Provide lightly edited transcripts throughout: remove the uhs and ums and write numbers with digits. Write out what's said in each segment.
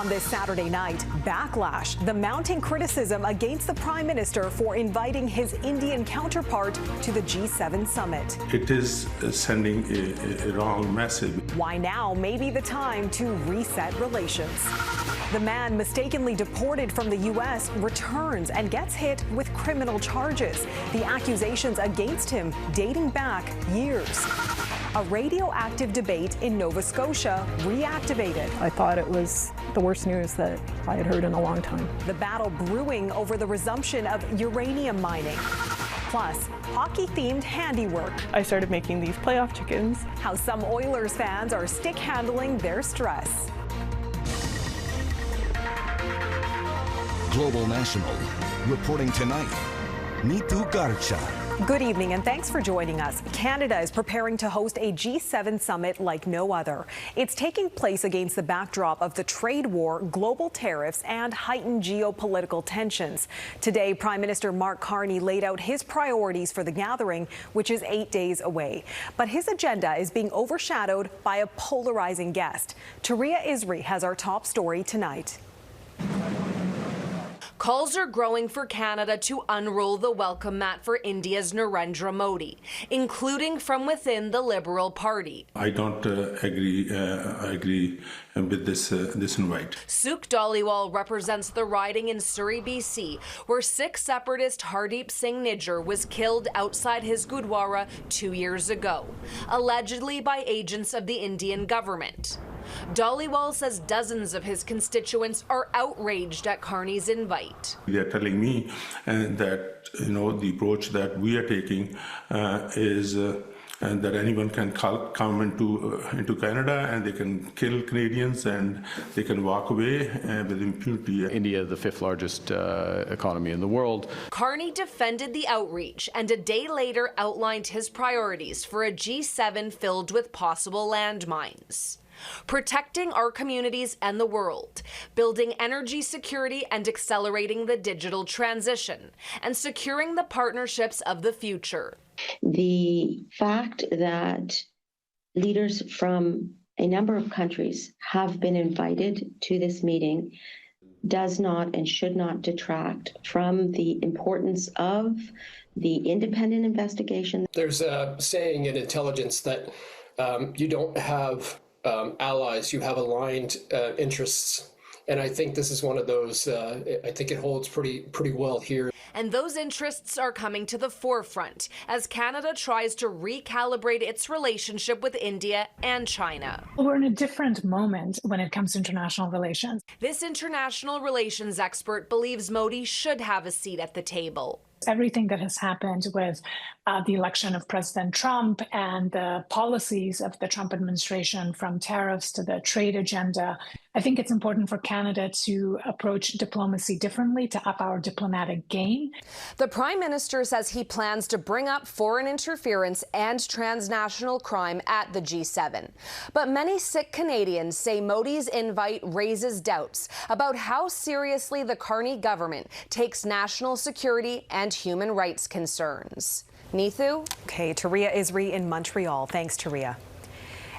On this Saturday night, backlash, the mounting criticism against the Prime Minister for inviting his Indian counterpart to the G7 summit. It is sending a wrong message. Why now may be the time to reset relations. The man mistakenly deported from the U.S. returns and gets hit with criminal charges. The accusations against him dating back years. A radioactive debate in Nova Scotia reactivated. I thought it was the worst news that I had heard in a long time. The battle brewing over the resumption of uranium mining. Plus, hockey-themed handiwork. I started making these playoff chickens. How some Oilers fans are stick-handling their stress. Global National, reporting tonight, Nitu Garcha. Good evening and thanks for joining us. Canada is preparing to host a G7 summit like no other. It's taking place against the backdrop of the trade war, global tariffs, and heightened geopolitical tensions. Today, Prime Minister Mark Carney laid out his priorities for the gathering, which is 8 days away. But his agenda is being overshadowed by a polarizing guest. Touria Izri has our top story tonight. Calls are growing for Canada to unroll the welcome mat for India's Narendra Modi, including from within the Liberal Party. I don't agree with this invite. Sukh Dhaliwal represents the riding in Surrey, BC, where Sikh separatist Hardeep Singh Nijjar was killed outside his Gurdwara 2 years ago, allegedly by agents of the Indian government. Dhaliwal says dozens of his constituents are outraged at Carney's invite. They are telling me that the approach that we are taking is that anyone can come into Canada and they can kill Canadians and they can walk away with impunity. India, the fifth largest economy in the world. Carney defended the outreach and a day later outlined his priorities for a G7 filled with possible landmines. Protecting our communities and the world, building energy security and accelerating the digital transition, and securing the partnerships of the future. The fact that leaders from a number of countries have been invited to this meeting does not and should not detract from the importance of the independent investigation. There's a saying in intelligence that you don't have allies, you have aligned interests. And I think this is one of those, I think it holds pretty well here. And those interests are coming to the forefront as Canada tries to recalibrate its relationship with India and China. We're in a different moment when it comes to international relations. This international relations expert believes Modi should have a seat at the table. Everything that has happened with the election of President Trump and the policies of the Trump administration, from tariffs to the trade agenda, I think it's important for Canada to approach diplomacy differently, to up our diplomatic game. The Prime Minister says he plans to bring up foreign interference and transnational crime at the G7. But many Sikh Canadians say Modi's invite raises doubts about how seriously the Carney government takes national security and human rights concerns. Neethu? Okay, Touria Izri in Montreal. Thanks, Touria.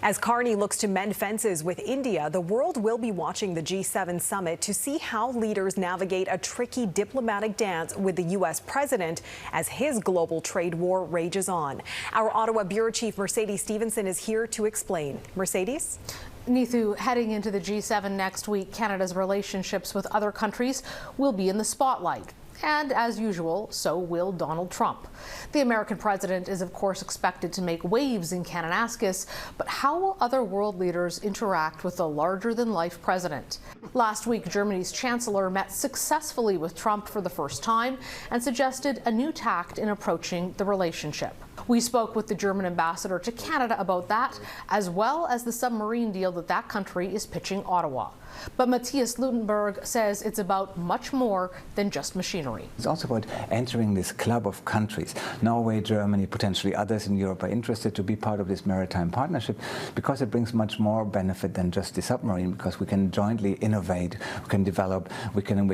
As Carney looks to mend fences with India, the world will be watching the G7 summit to see how leaders navigate a tricky diplomatic dance with the U.S. president as his global trade war rages on. Our Ottawa Bureau Chief Mercedes Stevenson is here to explain. Mercedes? Neethu, heading into the G7 next week, Canada's relationships with other countries will be in the spotlight. And as usual, so will Donald Trump. The American president is, of course, expected to make waves in Kananaskis, but how will other world leaders interact with the larger-than-life president? Last week, Germany's chancellor met successfully with Trump for the first time and suggested a new tact in approaching the relationship. We spoke with the German ambassador to Canada about that, as well as the submarine deal that country is pitching Ottawa. But Matthias Lutenberg says it's about much more than just machinery. It's also about entering this club of countries. Norway, Germany, potentially others in Europe are interested to be part of this maritime partnership because it brings much more benefit than just the submarine, because we can jointly innovate, we can develop, we can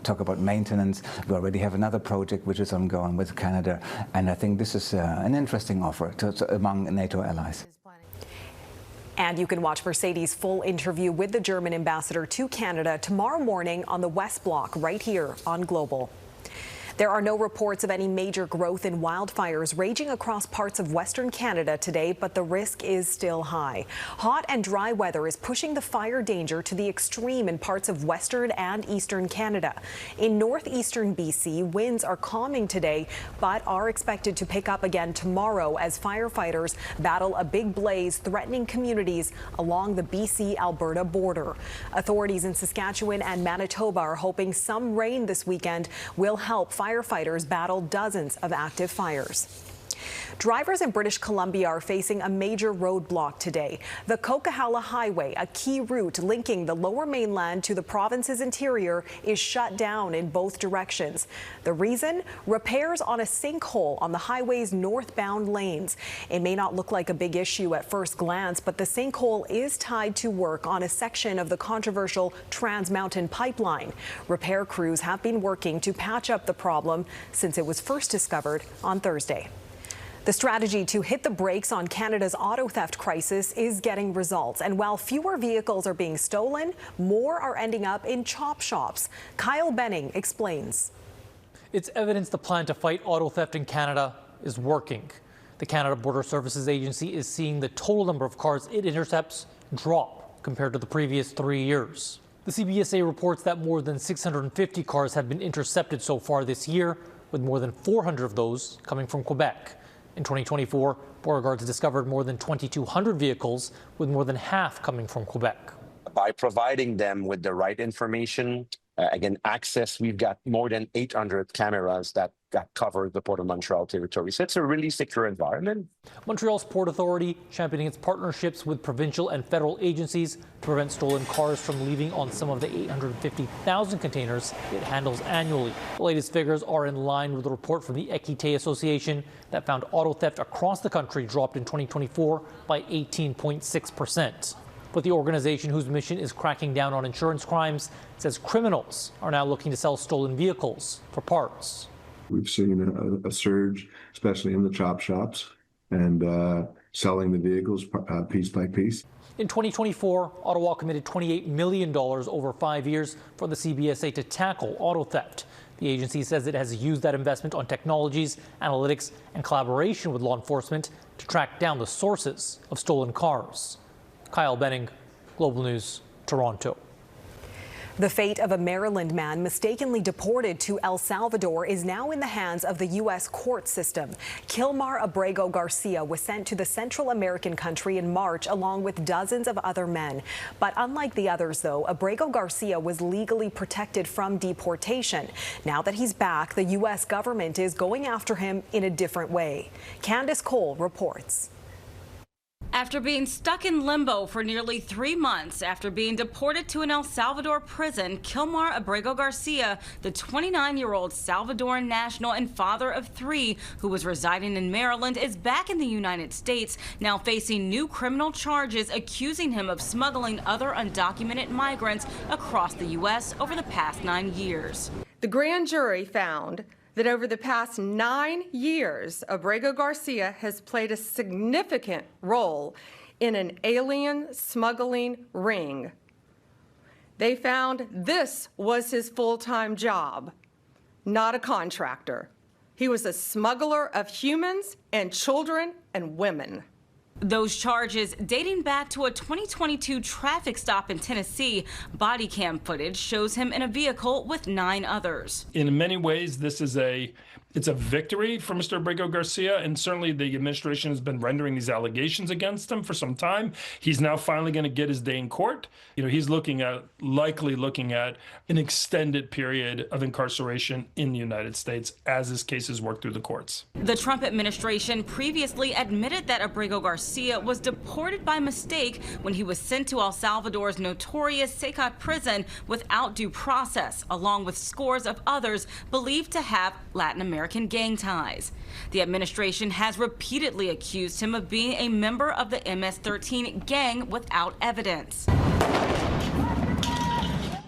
talk about maintenance. We already have another project which is ongoing with Canada, and I think this is an interesting offer among NATO allies. And you can watch Mercedes' full interview with the German ambassador to Canada tomorrow morning on the West Block right here on Global. There are no reports of any major growth in wildfires raging across parts of Western Canada today, but the risk is still high. Hot and dry weather is pushing the fire danger to the extreme in parts of Western and Eastern Canada. In northeastern BC, winds are calming today, but are expected to pick up again tomorrow as firefighters battle a big blaze threatening communities along the BC-Alberta border. Authorities in Saskatchewan and Manitoba are hoping some rain this weekend will help firefighters battle dozens of active fires. Drivers in British Columbia are facing a major roadblock today. The Coquihalla Highway, a key route linking the Lower Mainland to the province's interior, is shut down in both directions. The reason? Repairs on a sinkhole on the highway's northbound lanes. It may not look like a big issue at first glance, but the sinkhole is tied to work on a section of the controversial Trans Mountain pipeline. Repair crews have been working to patch up the problem since it was first discovered on Thursday. The strategy to hit the brakes on Canada's auto theft crisis is getting results. And while fewer vehicles are being stolen, more are ending up in chop shops. Kyle Benning explains. It's evidence the plan to fight auto theft in Canada is working. The Canada Border Services Agency is seeing the total number of cars it intercepts drop compared to the previous 3 years. The CBSA reports that more than 650 cars have been intercepted so far this year, with more than 400 of those coming from Quebec. In 2024, border guards discovered more than 2,200 vehicles, with more than half coming from Quebec. By providing them with the right information, again, access, we've got more than 800 cameras that cover the Port of Montreal territory. So it's a really secure environment. Montreal's Port Authority championing its partnerships with provincial and federal agencies to prevent stolen cars from leaving on some of the 850,000 containers it handles annually. The latest figures are in line with a report from the Equité Association that found auto theft across the country dropped in 2024 by 18.6%. But the organization, whose mission is cracking down on insurance crimes, says criminals are now looking to sell stolen vehicles for parts. We've seen a surge, especially in the chop shops, and selling the vehicles piece by piece. In 2024, Ottawa committed $28 million over 5 years for the CBSA to tackle auto theft. The agency says it has used that investment on technologies, analytics, and collaboration with law enforcement to track down the sources of stolen cars. Kyle Benning, Global News, Toronto. The fate of a Maryland man mistakenly deported to El Salvador is now in the hands of the U.S. court system. Kilmar Abrego Garcia was sent to the Central American country in March along with dozens of other men. But unlike the others, though, Abrego Garcia was legally protected from deportation. Now that he's back, the U.S. government is going after him in a different way. Candice Cole reports. After being stuck in limbo for nearly 3 months after being deported to an El Salvador prison, Kilmar Abrego Garcia, the 29-year-old Salvadoran national and father of 3 who was residing in Maryland, is back in the United States, now facing new criminal charges accusing him of smuggling other undocumented migrants across the U.S. over the past 9 years. The grand jury found that over the past 9 years, Abrego Garcia has played a significant role in an alien smuggling ring. They found this was his full-time job, not a contractor. He was a smuggler of humans and children and women. Those charges dating back to a 2022 traffic stop in Tennessee. Body cam footage shows him in a vehicle with 9 others. In many ways, this is it's a victory for Mr. Abrego Garcia, and certainly the administration has been rendering these allegations against him for some time. He's now finally going to get his day in court. You know, he's likely looking at an extended period of incarceration in the United States as his cases work through the courts. The Trump administration previously admitted that Abrego Garcia was deported by mistake when he was sent to El Salvador's notorious Secot prison without due process, along with scores of others believed to have Latin American gang ties. The administration has repeatedly accused him of being a member of the MS-13 gang without evidence.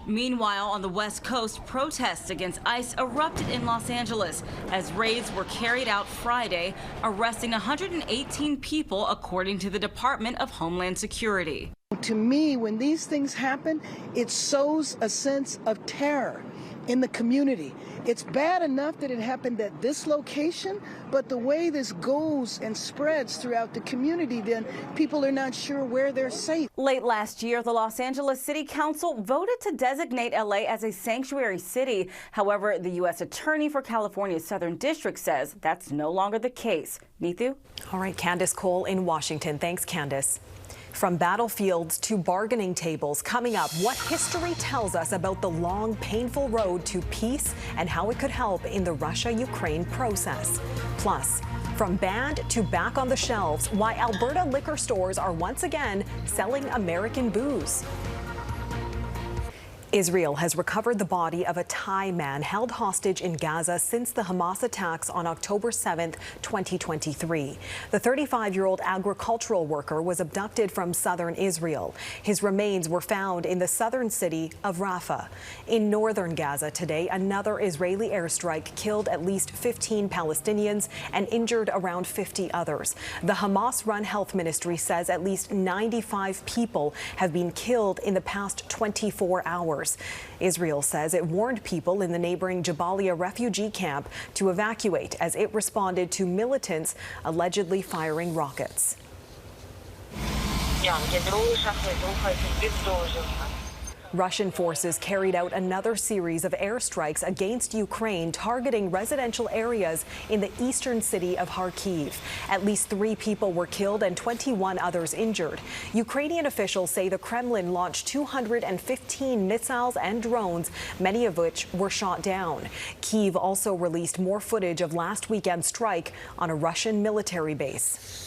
Meanwhile, on the West Coast, protests against ICE erupted in Los Angeles as raids were carried out Friday, arresting 118 people, according to the Department of Homeland Security. To me, when these things happen, it sows a sense of terror in the community. It's bad enough that it happened at this location, but the way this goes and spreads throughout the community, then people are not sure where they're safe. Late last year, the Los Angeles City Council voted to designate LA as a sanctuary city. However, the U.S. Attorney for California's Southern District says that's no longer the case. Neetu? All right, Candice Cole in Washington. Thanks, Candice. From battlefields to bargaining tables, coming up, what history tells us about the long, painful road to peace and how it could help in the Russia-Ukraine process. Plus, from banned to back on the shelves, why Alberta liquor stores are once again selling American booze. Israel has recovered the body of a Thai man held hostage in Gaza since the Hamas attacks on October 7, 2023. The 35-year-old agricultural worker was abducted from southern Israel. His remains were found in the southern city of Rafah. In northern Gaza today, another Israeli airstrike killed at least 15 Palestinians and injured around 50 others. The Hamas-run health ministry says at least 95 people have been killed in the past 24 hours. Israel says it warned people in the neighboring Jabalia refugee camp to evacuate as it responded to militants allegedly firing rockets. Russian forces carried out another series of airstrikes against Ukraine, targeting residential areas in the eastern city of Kyiv. At least 3 people were killed and 21 others injured. Ukrainian officials say the Kremlin launched 215 missiles and drones, many of which were shot down. Kyiv also released more footage of last weekend's strike on a Russian military base.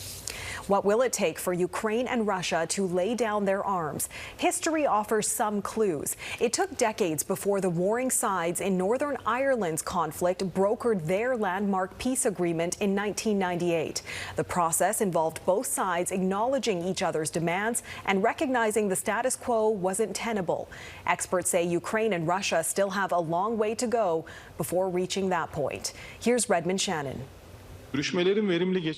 What will it take for Ukraine and Russia to lay down their arms? History offers some clues. It took decades before the warring sides in Northern Ireland's conflict brokered their landmark peace agreement in 1998. The process involved both sides acknowledging each other's demands and recognizing the status quo wasn't tenable. Experts say Ukraine and Russia still have a long way to go before reaching that point. Here's Redmond Shannon.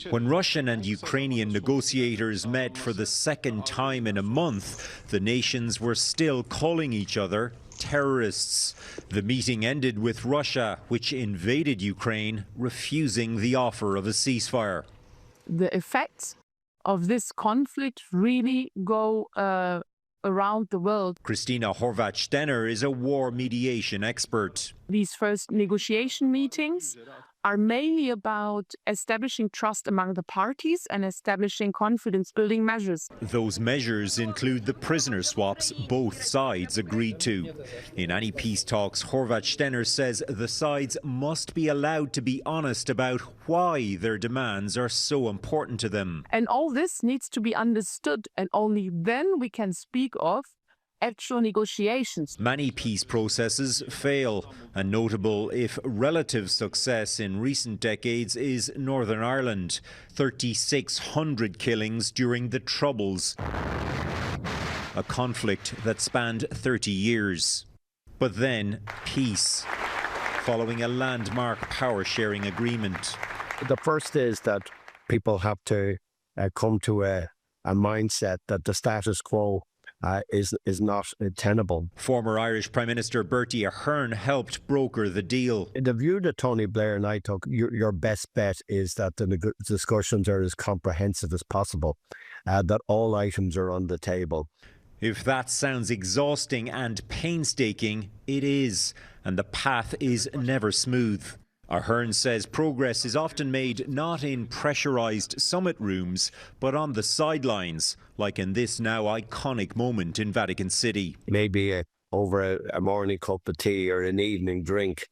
When Russian and Ukrainian negotiators met for the second time in a month, the nations were still calling each other terrorists. The meeting ended with Russia, which invaded Ukraine, refusing the offer of a ceasefire. The effects of this conflict really go around the world. Christina Horvat-Stenner is a war mediation expert. These first negotiation meetings are mainly about establishing trust among the parties and establishing confidence-building measures. Those measures include the prisoner swaps both sides agreed to. In any peace talks, Horvat-Stenner says the sides must be allowed to be honest about why their demands are so important to them. And all this needs to be understood, and only then we can speak of actual negotiations. Many peace processes fail, and notable if relative success in recent decades is Northern Ireland. 3,600 killings during the Troubles, a conflict that spanned 30 years. But then peace, following a landmark power-sharing agreement. The first is that people have to come to a mindset that the status quo is not tenable. Former Irish Prime Minister Bertie Ahern helped broker the deal. The view that Tony Blair and I took, your best bet is that the discussions are as comprehensive as possible, that all items are on the table. If that sounds exhausting and painstaking, it is, and the path is never smooth. Ahern says progress is often made not in pressurised summit rooms, but on the sidelines, like in this now iconic moment in Vatican City. Maybe over a morning cup of tea or an evening drink,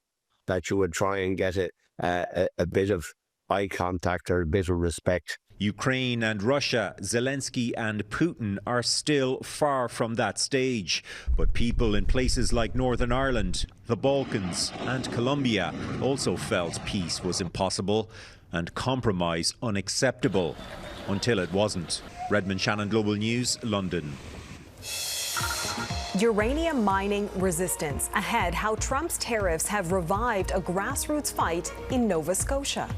that you would try and get a bit of eye contact or a bit of respect. Ukraine and Russia, Zelensky and Putin are still far from that stage. But people in places like Northern Ireland, the Balkans and Colombia also felt peace was impossible and compromise unacceptable, until it wasn't. Redmond Shannon, Global News, London. Uranium mining resistance. Ahead, how Trump's tariffs have revived a grassroots fight in Nova Scotia.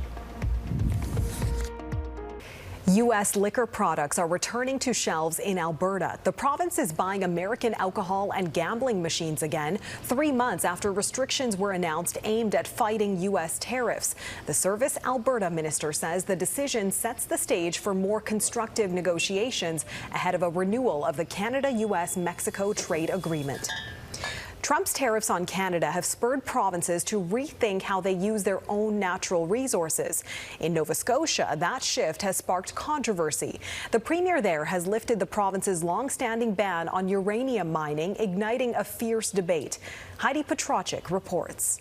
U.S. liquor products are returning to shelves in Alberta. The province is buying American alcohol and gambling machines again, 3 months after restrictions were announced aimed at fighting U.S. tariffs. The Service Alberta minister says the decision sets the stage for more constructive negotiations ahead of a renewal of the Canada-U.S.-Mexico trade agreement. Trump's tariffs on Canada have spurred provinces to rethink how they use their own natural resources. In Nova Scotia, that shift has sparked controversy. The premier there has lifted the province's long-standing ban on uranium mining, igniting a fierce debate. Heidi Petrocic reports.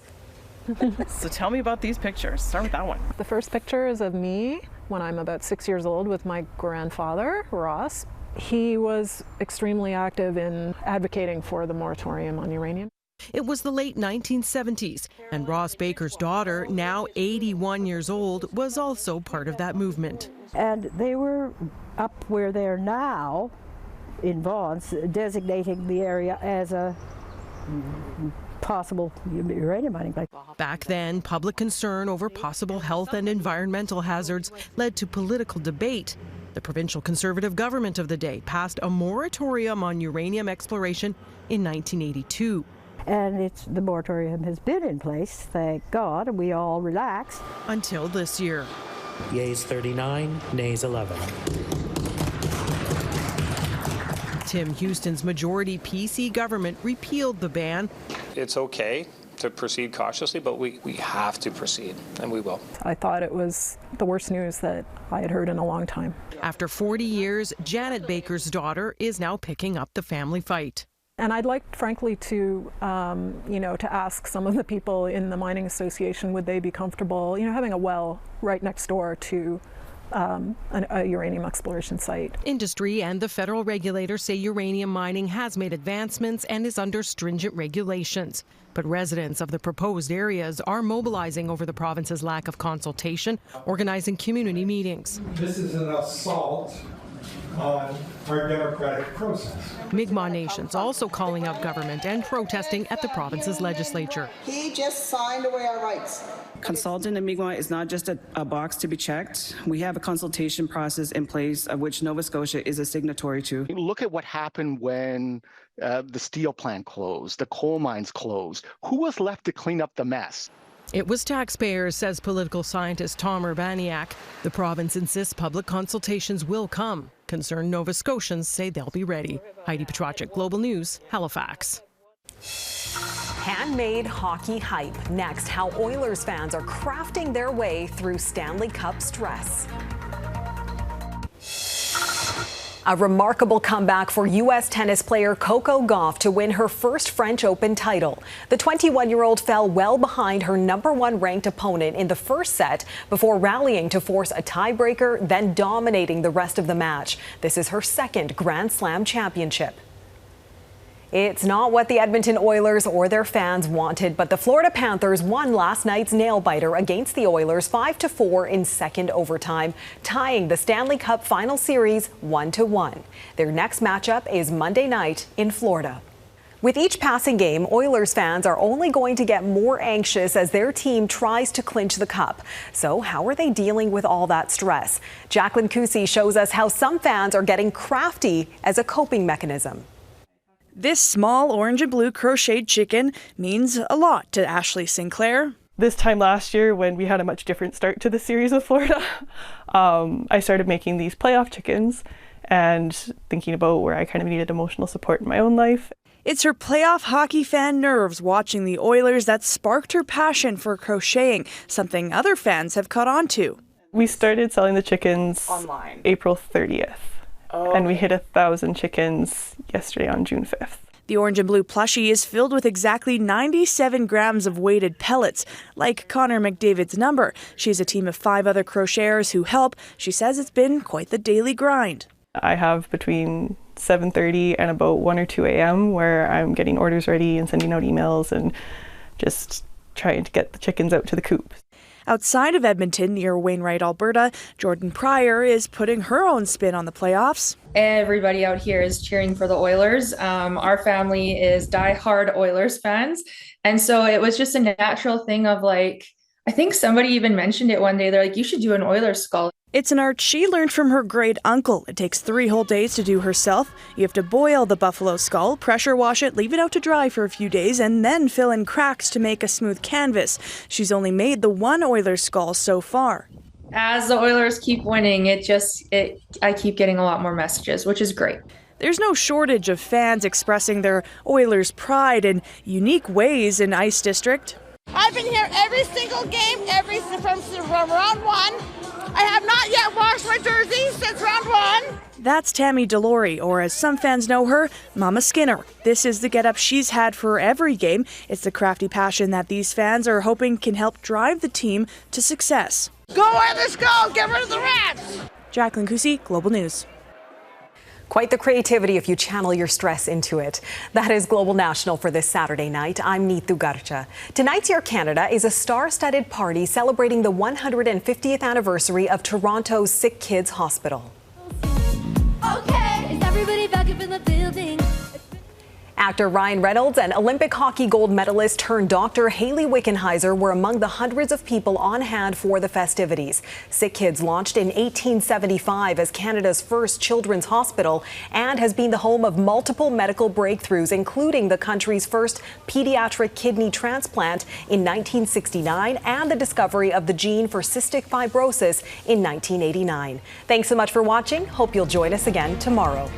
So tell me about these pictures. Start with that one. The first picture is of me when I'm about 6 years old with my grandfather, Ross. He was extremely active in advocating for the moratorium on uranium. It was the late 1970s, and Ross Baker's daughter, now 81 years old, was also part of that movement. And they were up where they're now in Vaughan's, designating the area as a possible uranium mining place. Back then, public concern over possible health and environmental hazards led to political debate. The provincial Conservative government of the day passed a moratorium on uranium exploration in 1982. And the moratorium has been in place, thank God, and we all relaxed. Until this year. Yeas 39, nays 11. Tim Houston's majority PC government repealed the ban. It's okay to proceed cautiously, but we have to proceed, and we will. I thought it was the worst news that I had heard in a long time. After 40 years, Janet Baker's daughter is now picking up the family fight. And I'd like, frankly, to ask some of the people in the mining association, would they be comfortable, having a well right next door to a uranium exploration site. Industry and the federal regulators say uranium mining has made advancements and is under stringent regulations. But residents of the proposed areas are mobilizing over the province's lack of consultation, organizing community meetings. This is an assault on our democratic process. Mi'kmaq nations also calling out government and protesting at the province's legislature. He just signed away our rights. Consulting in Mi'kmaq is not just a box to be checked. We have a consultation process in place of which Nova Scotia is a signatory to. Look at what happened when the steel plant closed, the coal mines closed. Who was left to clean up the mess? It was taxpayers, says political scientist Tom Urbaniak. The province insists public consultations will come. Concerned Nova Scotians say they'll be ready. Heidi Petrocic, Global News, Halifax. Handmade hockey hype. Next, how Oilers fans are crafting their way through Stanley Cup stress. A remarkable comeback for U.S. tennis player Coco Gauff to win her first French Open title. The 21-year-old fell well behind her #1 ranked opponent in the first set before rallying to force a tiebreaker, then dominating the rest of the match. This is her second Grand Slam championship. It's not what the Edmonton Oilers or their fans wanted, but the Florida Panthers won last night's nail-biter against the Oilers 5-4 in second overtime, tying the Stanley Cup final series 1-1. Their next matchup is Monday night in Florida. With each passing game, Oilers fans are only going to get more anxious as their team tries to clinch the cup. So how are they dealing with all that stress? Jacqueline Cousy shows us how some fans are getting crafty as a coping mechanism. This small orange and blue crocheted chicken means a lot to Ashley Sinclair. This time last year, when we had a much different start to the series with Florida, I started making these playoff chickens and thinking about where I kind of needed emotional support in my own life. It's her playoff hockey fan nerves watching the Oilers that sparked her passion for crocheting, something other fans have caught on to. We started selling the chickens online April 30th. And we hit 1,000 chickens yesterday on June 5th. The orange and blue plushie is filled with exactly 97 grams of weighted pellets, like Connor McDavid's number. She has a team of 5 other crocheters who help. She says it's been quite the daily grind. I have between 7:30 and about 1 or 2 a.m. where I'm getting orders ready and sending out emails and just trying to get the chickens out to the coop. Outside of Edmonton, near Wainwright, Alberta, Jordan Pryor is putting her own spin on the playoffs. Everybody out here is cheering for the Oilers. Our family is diehard Oilers fans. And so it was just a natural thing of like, I think somebody even mentioned it one day. They're like, you should do an Oilers skull. It's an art she learned from her great uncle. It takes 3 whole days to do herself. You have to boil the buffalo skull, pressure wash it, leave it out to dry for a few days, and then fill in cracks to make a smooth canvas. She's only made the one Oilers skull so far. As the Oilers keep winning, I keep getting a lot more messages, which is great. There's no shortage of fans expressing their Oilers pride in unique ways in Ice District. I've been here every single game, from round 1. I have not yet washed my jersey since round 1. That's Tammy Delory, or as some fans know her, Mama Skinner. This is the get-up she's had for every game. It's the crafty passion that these fans are hoping can help drive the team to success. Go Oilers, go! Get rid of the Rats! Jacqueline Cusi, Global News. Quite the creativity if you channel your stress into it. That is Global National for this Saturday night. I'm Neetu Garcha. Tonight's Air Canada is a star-studded party celebrating the 150th anniversary of Toronto's Sick Kids Hospital. Okay, is everybody back up in the building? Actor Ryan Reynolds and Olympic hockey gold medalist turned doctor Hayley Wickenheiser were among the hundreds of people on hand for the festivities. Sick Kids launched in 1875 as Canada's first children's hospital and has been the home of multiple medical breakthroughs, including the country's first pediatric kidney transplant in 1969 and the discovery of the gene for cystic fibrosis in 1989. Thanks so much for watching. Hope you'll join us again tomorrow.